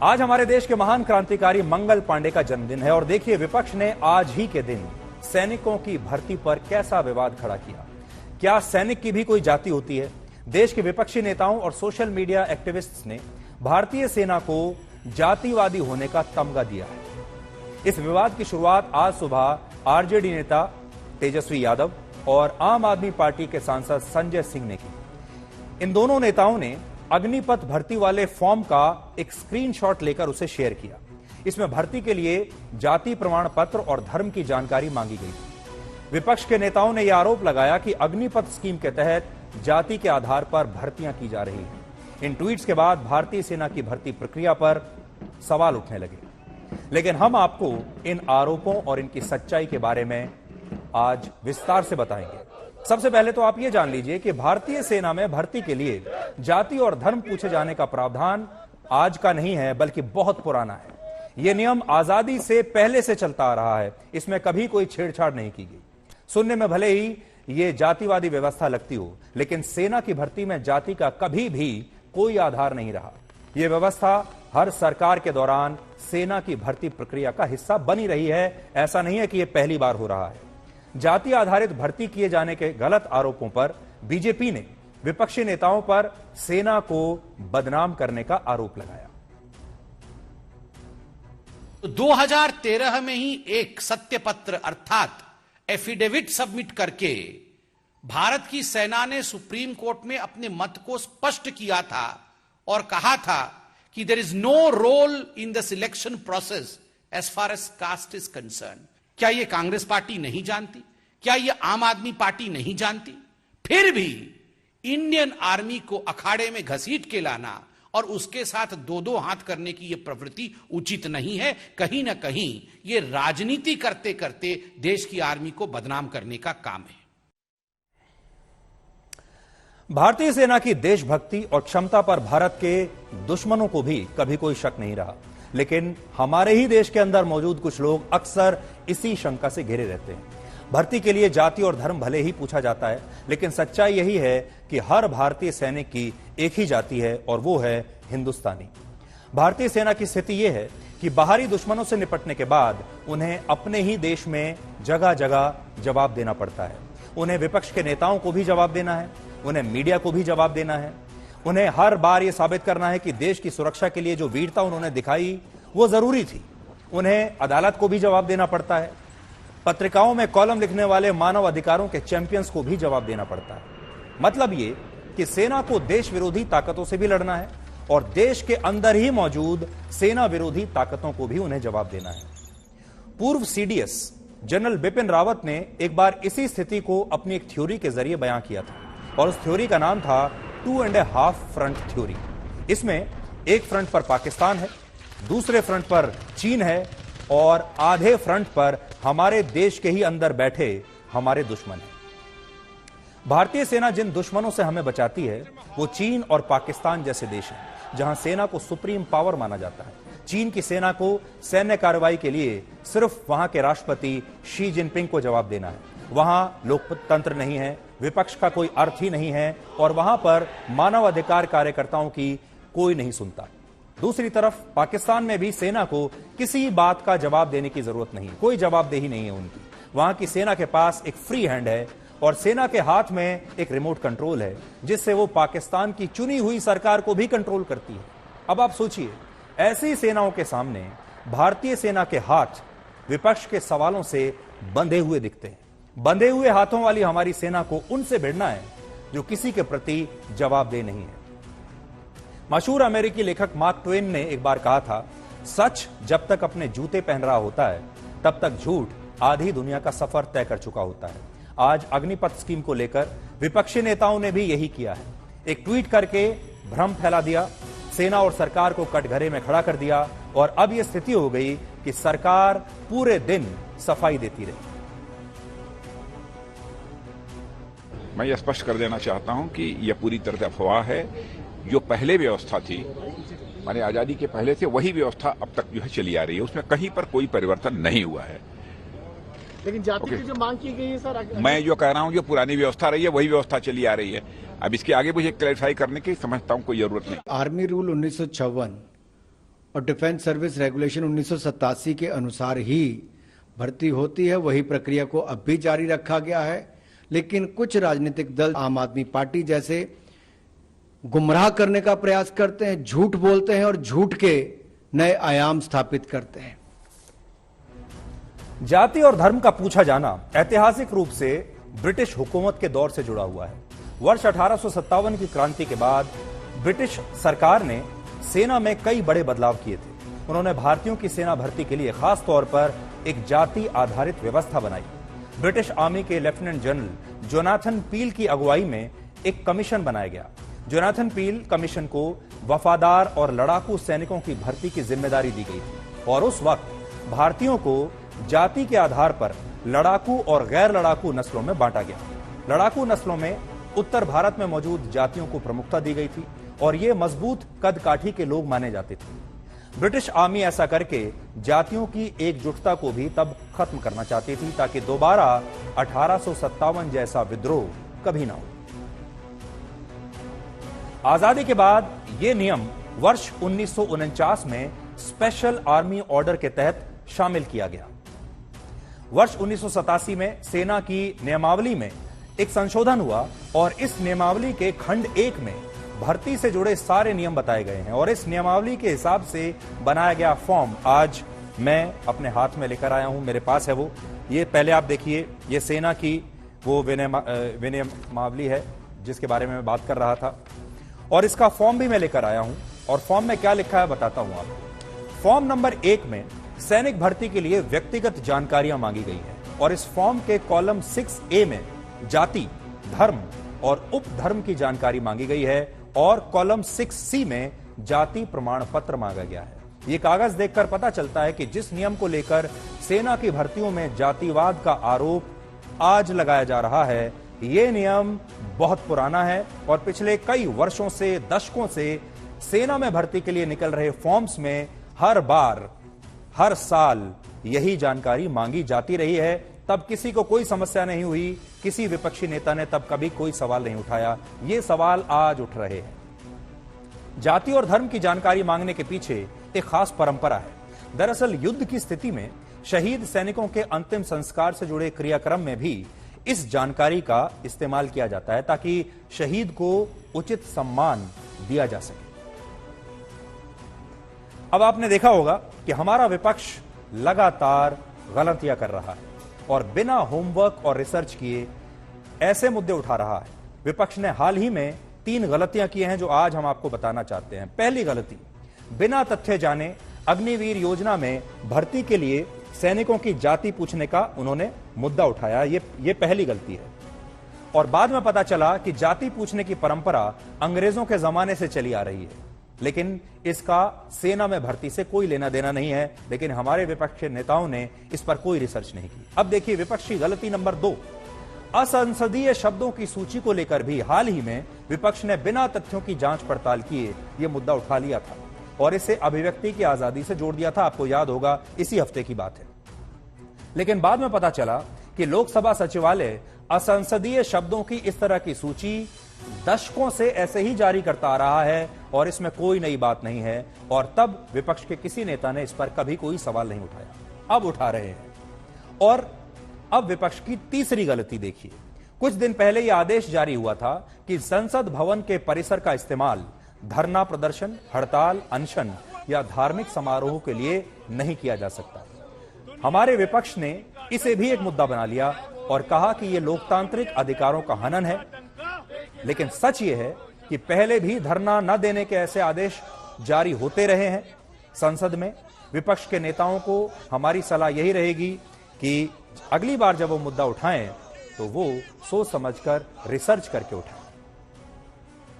आज हमारे देश के महान क्रांतिकारी मंगल पांडे का जन्मदिन है और देखिए विपक्ष ने आज ही के दिन सैनिकों की भर्ती पर कैसा विवाद खड़ा किया। क्या सैनिक की भी कोई जाति होती है? देश के विपक्षी नेताओं और सोशल मीडिया एक्टिविस्ट्स ने भारतीय सेना को जातिवादी होने का तमगा दिया है। इस विवाद की शुरुआत आज सुबह आरजेडी नेता तेजस्वी यादव और आम आदमी पार्टी के सांसद संजय सिंह ने की। इन दोनों नेताओं ने अग्निपथ भर्ती वाले फॉर्म का एक स्क्रीनशॉट लेकर उसे शेयर किया। इसमें भर्ती के लिए जाति प्रमाण पत्र और धर्म की जानकारी मांगी गई थी। विपक्ष के नेताओं ने यह आरोप लगाया कि अग्निपथ स्कीम के तहत जाति के आधार पर भर्तियां की जा रही हैं। इन ट्वीट्स के बाद भारतीय सेना की भर्ती प्रक्रिया पर सवाल उठने लगे, लेकिन हम आपको इन आरोपों और इनकी सच्चाई के बारे में आज विस्तार से बताएंगे। सबसे पहले तो आप ये जान लीजिए कि भारतीय सेना में भर्ती के लिए जाति और धर्म पूछे जाने का प्रावधान आज का नहीं है, बल्कि बहुत पुराना है। यह नियम आजादी से पहले से चलता आ रहा है। इसमें कभी कोई छेड़छाड़ नहीं की गई। सुनने में भले ही यह जातिवादी व्यवस्था लगती हो, लेकिन सेना की भर्ती में जाति का कभी भी कोई आधार नहीं रहा। यह व्यवस्था हर सरकार के दौरान सेना की भर्ती प्रक्रिया का हिस्सा बनी रही है। ऐसा नहीं है कि यह पहली बार हो रहा है। जाति आधारित भर्ती किए जाने के गलत आरोपों पर बीजेपी ने विपक्षी नेताओं पर सेना को बदनाम करने का आरोप लगाया। 2013 में ही एक सत्यपत्र अर्थात एफिडेविट सबमिट करके भारत की सेना ने सुप्रीम कोर्ट में अपने मत को स्पष्ट किया था और कहा था कि there is no role in the selection process as far as caste is concern. क्या यह कांग्रेस पार्टी नहीं जानती? क्या यह आम आदमी पार्टी नहीं जानती? फिर भी इंडियन आर्मी को अखाड़े में घसीट के लाना और उसके साथ दो दो हाथ करने की यह प्रवृत्ति उचित नहीं है। कहीं ना कहीं यह राजनीति करते करते देश की आर्मी को बदनाम करने का काम है। भारतीय सेना की देशभक्ति और क्षमता पर भारत के दुश्मनों को भी कभी कोई शक नहीं रहा, लेकिन हमारे ही देश के अंदर मौजूद कुछ लोग अक्सर इसी शंका से घिरे रहते हैं। भर्ती के लिए जाति और धर्म भले ही पूछा जाता है, लेकिन सच्चाई यही है कि हर भारतीय सैनिक की एक ही जाति है और वो है हिंदुस्तानी। भारतीय सेना की स्थिति यह है कि बाहरी दुश्मनों से निपटने के बाद उन्हें अपने ही देश में जगह जगह जवाब देना पड़ता है। उन्हें विपक्ष के नेताओं को भी जवाब देना है, उन्हें मीडिया को भी जवाब देना है। उन्हें हर बार यह साबित करना है कि देश की सुरक्षा के लिए जो वीरता उन्होंने दिखाई वो जरूरी थी। उन्हें अदालत को भी जवाब देना पड़ता है। पत्रिकाओं में कॉलम लिखने वाले मानव अधिकारों के चैंपियंस को भी जवाब देना पड़ता है। मतलब ये कि सेना को देश विरोधी ताकतों से भी लड़ना है और देश के अंदर ही मौजूद सेना विरोधी ताकतों को भी उन्हें जवाब देना है। पूर्व सीडीएस जनरल बिपिन रावत ने एक बार इसी स्थिति को अपनी एक थ्योरी के जरिए बयां किया था और उस थ्योरी का नाम था 2.5 फ्रंट थ्योरी। इसमें एक फ्रंट पर पाकिस्तान है, दूसरे फ्रंट पर चीन है और आधे फ्रंट पर हमारे देश के ही अंदर बैठे हमारे दुश्मन हैं। भारतीय सेना जिन दुश्मनों से हमें बचाती है वो चीन और पाकिस्तान जैसे देश हैं, जहां सेना को सुप्रीम पावर माना जाता है। चीन की सेना को सैन्य कार्रवाई के लिए सिर्फ वहां के राष्ट्रपति शी जिनपिंग को जवाब देना है। वहां लोकतंत्र नहीं है, विपक्ष का कोई अर्थ ही नहीं है और वहां पर मानव अधिकार कार्यकर्ताओं की कोई नहीं सुनता। दूसरी तरफ पाकिस्तान में भी सेना को किसी बात का जवाब देने की जरूरत नहीं, कोई जवाबदेही नहीं है उनकी। वहां की सेना के पास एक फ्री हैंड है और सेना के हाथ में एक रिमोट कंट्रोल है, जिससे वो पाकिस्तान की चुनी हुई सरकार को भी कंट्रोल करती है। अब आप सोचिए, ऐसी सेनाओं के सामने भारतीय सेना के हाथ विपक्ष के सवालों से बंधे हुए दिखते हैं। बंधे हुए हाथों वाली हमारी सेना को उनसे भिड़ना है जो किसी के प्रति जवाबदेह नहीं है। मशहूर अमेरिकी लेखक मार्क ट्वेन ने एक बार कहा था, सच जब तक अपने जूते पहन रहा होता है तब तक झूठ आधी दुनिया का सफर तय कर चुका होता है। आज अग्निपथ स्कीम को लेकर विपक्षी नेताओं ने भी यही किया है। एक ट्वीट करके भ्रम फैला दिया, सेना और सरकार को कटघरे में खड़ा कर दिया और अब यह स्थिति हो गई कि सरकार पूरे दिन सफाई देती रही। मैं यह स्पष्ट कर देना चाहता हूं कि यह पूरी तरह से अफवाह है। जो पहले व्यवस्था थी, माने आजादी के पहले से, वही व्यवस्था अब तक जो है चली आ रही है। उसमें कहीं पर कोई परिवर्तन नहीं हुआ है। लेकिन जाति की जो मांग की गई है सर, मैं जो कह रहा हूं जो पुरानी व्यवस्था रही है वही व्यवस्था चली आ रही है। अब इसके आगे मुझे क्लैरिफाई करने की समझता हूं कोई जरूरत नहीं। आर्मी रूल 1956 और डिफेंस सर्विस रेगुलेशन 1987 के अनुसार ही भर्ती होती है। वही प्रक्रिया को अब भी जारी रखा गया है, लेकिन कुछ राजनीतिक दल आम आदमी पार्टी जैसे गुमराह करने का प्रयास करते हैं, झूठ बोलते हैं और झूठ के नए आयाम स्थापित करते हैं। जाति और धर्म का पूछा जाना ऐतिहासिक रूप से ब्रिटिश हुकूमत के दौर से जुड़ा हुआ है। वर्ष 1857 की क्रांति के बाद ब्रिटिश सरकार ने सेना में कई बड़े बदलाव किए थे। उन्होंने भारतीयों की सेना भर्ती के लिए खास तौर पर एक जाति आधारित व्यवस्था बनाई। ब्रिटिश आर्मी के लेफ्टिनेंट जनरल जोनाथन पील की अगुवाई में एक कमीशन बनाया गया। जोनाथन पील कमीशन को वफादार और लड़ाकू सैनिकों की भर्ती की जिम्मेदारी दी गई थी और उस वक्त भारतीयों को जाति के आधार पर लड़ाकू और गैर लड़ाकू नस्लों में बांटा गया। लड़ाकू नस्लों में उत्तर भारत में मौजूद जातियों को प्रमुखता दी गई थी और ये मजबूत कद काठी के लोग माने जाते थे। ब्रिटिश आर्मी ऐसा करके जातियों की एकजुटता को भी तब खत्म करना चाहती थी ताकि दोबारा 1857 जैसा विद्रोह कभी ना हो। आजादी के बाद यह नियम वर्ष 1949 में स्पेशल आर्मी ऑर्डर के तहत शामिल किया गया। वर्ष 1987 में सेना की नियमावली में एक संशोधन हुआ और इस नियमावली के खंड 1 में भर्ती से जुड़े सारे नियम बताए गए हैं और इस नियमावली के हिसाब से बनाया गया फॉर्म आज मैं अपने हाथ में लेकर आया हूं। मेरे पास है वो। ये पहले आप देखिए, ये सेना की वो विनियमावली है जिसके बारे में मैं बात कर रहा था और इसका फॉर्म भी मैं लेकर आया हूं और फॉर्म में क्या लिखा है बताता हूं आपको। फॉर्म नंबर 1 में सैनिक भर्ती के लिए व्यक्तिगत जानकारियां मांगी गई है और इस फॉर्म के कॉलम 6A में जाति, धर्म और उपधर्म की जानकारी मांगी गई है और कॉलम 6C में जाति प्रमाण पत्र मांगा गया है। यह कागज देखकर पता चलता है कि जिस नियम को लेकर सेना की भर्तियों में जातिवाद का आरोप आज लगाया जा रहा है, यह नियम बहुत पुराना है और पिछले कई वर्षों से, दशकों से सेना में भर्ती के लिए निकल रहे फॉर्म्स में हर बार, हर साल यही जानकारी मांगी जाती रही है। तब किसी को कोई समस्या नहीं हुई, किसी विपक्षी नेता ने तब कभी कोई सवाल नहीं उठाया। ये सवाल आज उठ रहे हैं। जाति और धर्म की जानकारी मांगने के पीछे एक खास परंपरा है। दरअसल युद्ध की स्थिति में शहीद सैनिकों के अंतिम संस्कार से जुड़े क्रियाक्रम में भी इस जानकारी का इस्तेमाल किया जाता है ताकि शहीद को उचित सम्मान दिया जा सके। अब आपने देखा होगा कि हमारा विपक्ष लगातार गलतियां कर रहा है और बिना होमवर्क और रिसर्च किए ऐसे मुद्दे उठा रहा है। विपक्ष ने हाल ही में 3 गलतियां की हैं जो आज हम आपको बताना चाहते हैं। पहली गलती, बिना तथ्य जाने अग्निवीर योजना में भर्ती के लिए सैनिकों की जाति पूछने का उन्होंने मुद्दा उठाया। ये पहली गलती है और बाद में पता चला कि जाति पूछने की परंपरा अंग्रेजों के जमाने से चली आ रही है, लेकिन इसका सेना में भर्ती से कोई लेना देना नहीं है। लेकिन हमारे विपक्ष के नेताओं ने इस पर कोई रिसर्च नहीं की। अब देखिए विपक्षी गलती नंबर 2, असंसदीय शब्दों की सूची को लेकर भी हाल ही में विपक्ष ने बिना तथ्यों की जांच पड़ताल किए यह मुद्दा उठा लिया था और इसे अभिव्यक्ति की आजादी से जोड़ दिया था। आपको याद होगा, इसी हफ्ते की बात है। लेकिन बाद में पता चला कि लोकसभा सचिवालय असंसदीय शब्दों की इस तरह की सूची दशकों से ऐसे ही जारी करता आ रहा है और इसमें कोई नई बात नहीं है और तब विपक्ष के किसी नेता ने इस पर कभी कोई सवाल नहीं उठाया। अब उठा रहे हैं। और अब विपक्ष की तीसरी गलती देखिए। कुछ दिन पहले यह आदेश जारी हुआ था कि संसद भवन के परिसर का इस्तेमाल धरना प्रदर्शन, हड़ताल, अनशन या धार्मिक समारोह के लिए नहीं किया जा सकता। हमारे विपक्ष ने इसे भी एक मुद्दा बना लिया और कहा कि यह लोकतांत्रिक अधिकारों का हनन है। लेकिन सच यह है कि पहले भी धरना न देने के ऐसे आदेश जारी होते रहे हैं संसद में। विपक्ष के नेताओं को हमारी सलाह यही रहेगी कि अगली बार जब वो मुद्दा उठाएं तो वो सोच समझकर रिसर्च करके उठाएं।